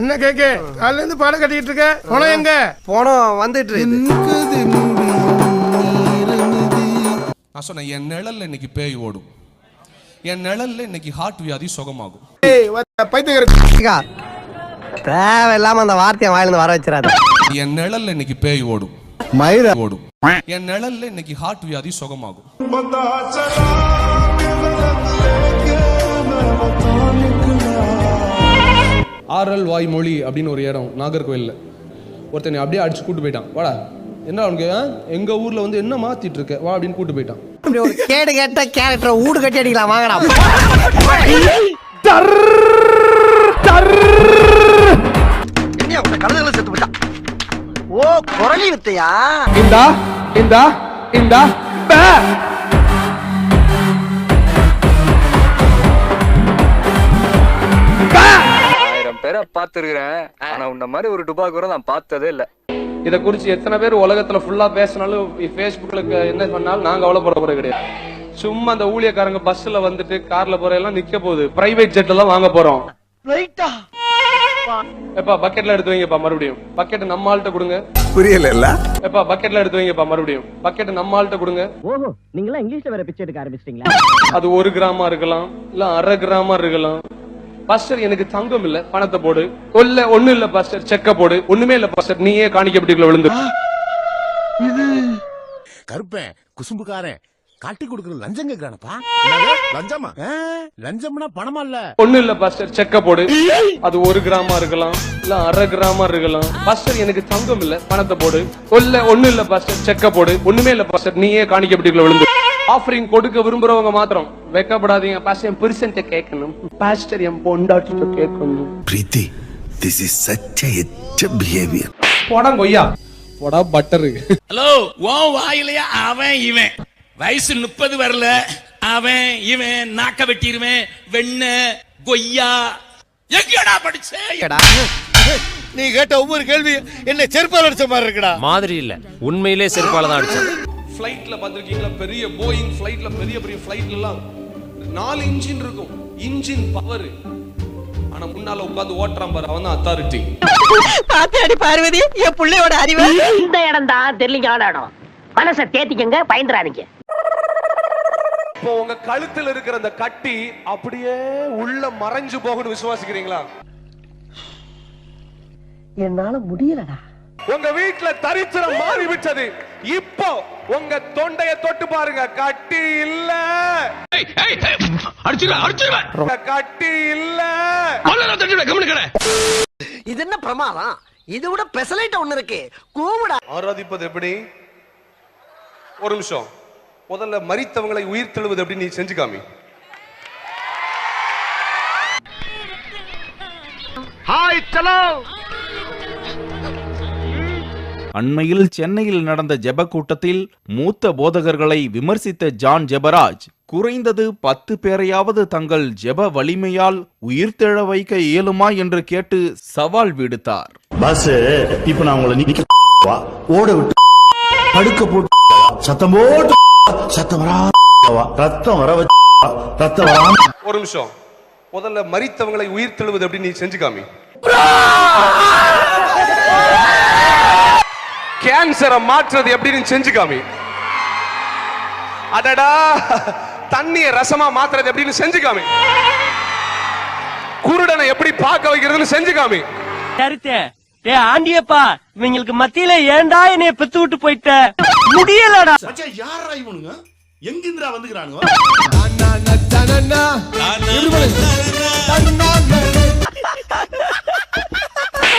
என்ன கேக்க காலையில இருந்து பாடம் கட்டிட்டு இருக்க? போனோம் எங்க? போனோம் வந்துட்டு இருக்கு. நான் சொன்னேன் என் நிழல்ல இன்னைக்கு பேய் ஓடும், என் நிழல்ல இன்னைக்கு ஹார்ட் வியாதி சுகமாகும். பைத்தியக்கார தேவையில்லாம அந்த வார்த்தையை வாயிலிருந்து வர வச்சிடாத. என் நிழல்ல இன்னைக்கு பேய் ஓடும், மயிர ஓடும். என் நிழல்ல இன்னைக்கு ஹார்ட் வியாதி சுகமாகும். ஆரல் வாய்மொழி அப்படின்னு ஒரு இடம் நாகர்கோயில்ல ஒருத்தனை அப்படியே அடிச்சு கூட்டு போயிட்டான். வாடா என்ன அவனுக்கு எங்க ஊர்ல வந்து என்ன மாத்திட்டு இருக்க வா அப்படின்னு கூட்டு போயிட்டான். ஒரு கேடு கேட்ட கேரக்டர் ஊடு கட்டி அடிக்கலாம் வாங்கடா. கழுதுகளை செத்து போட்டான். ஓ குரலி வித்தையா? இந்தா இந்தா இந்தா பேரை பார்த்துருக்கிறேன், ஆனா உன்ன மாதிரி ஒரு டுபாக்கூரை நான் பார்த்ததே இல்ல. இதை குறிச்சு எத்தனை பேர் உலகத்துல ஃபுல்லா பேசினாலும் Facebookல என்ன பண்ணாலும் நாங்க அவ்வளவு போற கிடையாது. சும்மா அந்த ஊழியக்காரங்க பஸ்ல வந்துட்டு கார்ல போற எல்லாம் நிக்க போகுது, பிரைவேட் ஜெட்ல தான் வாங்க போறோம். எப்பா பக்கெட்ல எடுத்து வைங்கப்பா, மறுபடியும் பக்கெட் நம்ம ஆள்கிட்ட கொடுங்க. புரியல. எப்பா பக்கெட்ல எடுத்து வைங்கப்பா, மறுபடியும் பக்கெட் நம்ம ஆள்கிட்ட கொடுங்க. ஓஹோ நீங்களா இங்கிலீஷ்ல வேற பிச்சை எடுக்க ஆரம்பிச்சிட்டீங்களா? அது 1 கிராமா இருக்கலாம், இல்ல 1/2 கிராமா இருக்கலாம். பாஸ்டர் எனக்கு தங்கம் இல்ல, பணத்தை போடு. இல்ல ஒண்ணு இல்ல பாஸ்டர், செக்க போடு. ஒண்ணுமே இல்ல பாஸ்டர், நீயே காணிக்கப்பட்டிக்குள்ள விழுந்து. இது கருப்பேன் குசும்புக்காரன் காட்டி கொடுக்கறது லஞ்சம் கேக்குறானப்பா. லஞ்சமா? லஞ்சம்னா பணமா இல்ல. ஒண்ணு இல்ல பாஸ்டர், செக்க போடு. அது 1 கிராமா இருக்கலாம், இல்ல 1/2 கிராமா இருக்கலாம். பாஸ்டர் எனக்கு தங்கம் இல்ல, பணத்தை போடு. இல்ல ஒண்ணு இல்ல பாஸ்டர், செக்க போடு. ஒண்ணுமே இல்ல பாஸ்டர், நீயே காணிக்கப்பட்டிக்குள்ள விழுந்து. ஆஃபரிங் கொடுக்க விரும்புறவங்க மாத்திரம் வெக்கப்படாதீங்க. பாஸ்டர் என் புருஷன்ட்ட கேட்கணும், பாஸ்டர் என் பொண்டாட்டிட்ட கேட்கணும். பிரீத்தி, this is such a behavior. போடா கொய்யா, போடா பட்டரு. ஹலோ, உன் வாயிலையா அவன் இவன் வயசு 30 வரல, அவன் இவன் நாக்க வெட்டிடுவேன் வெண்ண கொய்யா. எங்கடா படிச்சே? நீ கேட்ட ஒவ்வொரு கேள்வி என்ன செருப்பால அடிச்ச மாதிரி இருக்குடா. மாதிரி இல்ல, உண்மையிலே செருப்பால தான் அடிச்சேன். ஃப்ளைட்ல பாத்துருக்கீங்களா? பெரிய போயிங் ஃப்ளைட்ல, பெரிய பெரிய ஃப்ளைட்ல எல்லாம் 4 இன்ஜின் இருக்கும், இன்ஜின் பவர். ஆனா முன்னால உட்கார்ந்து ஓட்டுறான் பாரு, அவன் தான் அத்தாரிட்டி. பாத்தியாடி பார்வதி, என் புள்ளையோட அறிவு. இந்த இடம் தான் தெரியல இடம். மனசை தேத்திக்கங்க, பயந்துறாதீங்க. இப்போ உங்க கழுத்துல இருக்கிற அந்த கட்டி அப்படியே உள்ள மறைஞ்சு போகும்னு விசுவாசிக்கிறீங்களா? என்னால முடியலடா. உங்க வீட்டுல தரித்திரம் மாறி விட்டது. இப்போ உங்க தொண்டைய தொட்டு பாருங்க, கட்டி இல்ல. கட்டி இல்ல. இது என்ன பிரமாதம்? இது விட பெசலைட் ஒண்ணு இருக்கு, கூவுடா. ஆராதிப்பது எப்படி? ஒரு நிமிஷம், முதல்ல மரித்தவங்களை உயிர் தெழுவது எப்படி நீ செஞ்சு காமி. ஹாய் சலோ. அண்மையில் சென்னையில் நடந்த ஜெப கூட்டத்தில் மூத்த போதகர்களை விமர்சித்த ஜான் ஜெபராஜ் குறைந்தது 10 பேரையாவது தங்கள் ஜெப வலிமையால் உயிர்த்தெழ வைக்க இயலுமா என்று கேட்டு சவால் விடுத்தார். பாஸ், இப்ப நான் உங்களை நிக்க ஓட விட்டு படுக்க போட்டு சத்தம் போட்டு சத்தம் வரா ரத்தம் வர ரத்தம் வரா. ஒரு நிமிஷம், முதல்ல மரித்தவங்களை உயிர் தெழுவது எப்படி நீ செஞ்சு காமி. கேன்சரை மாற்றுறது எப்படின்னு செஞ்சு காமி. அடடா, தண்ணிய ரசமா மாத்துறது எப்படின்னு செஞ்சு காமி. குருடனை எப்படி பார்க்க வைக்கிறதுன்னு செஞ்சு காமி. கருத்தே டே ஆண்டியப்பா, இவங்களுக்கு மத்தியில ஏன்டா என்னைய பெத்து விட்டு போயிட்ட? முடியலடா. யாரா இவனுங்க? எங்கிந்திரா வந்துக்கிறானுங்க?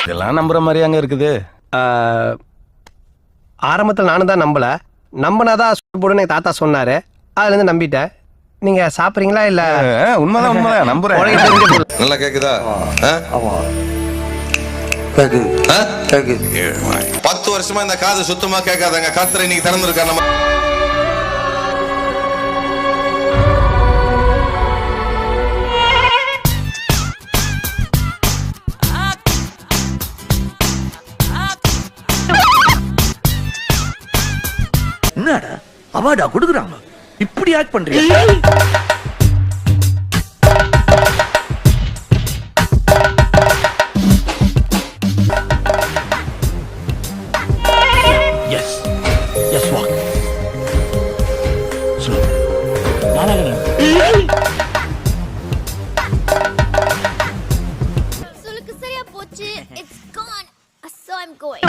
இதெல்லாம் நம்புற மாதிரி அங்க இருக்குது. ஆரம்பத்தில் நானும் தான் நம்பல, நம்பினாதான் போடுன்னு தாத்தா சொன்னாரு, அதுல இருந்து நம்பிட்டேன். நீங்க சாப்பிடுறீங்களா? இல்ல உண்மைதான் உண்மைதான் நம்புறேன். நல்லா கேக்குதா? 10 வருஷமா இந்த காது சுத்தமா கேட்காதங்க. கர்த்தர் இன்னைக்கு திறந்திருக்கா. நம்ம என்னடா அவார்டா கொடுக்குறாங்க, இப்படி ஆக்ட் பண்றீங்க? சொல்லு சுளுக்கு சரியா போச்சு. It's gone. So I'm going.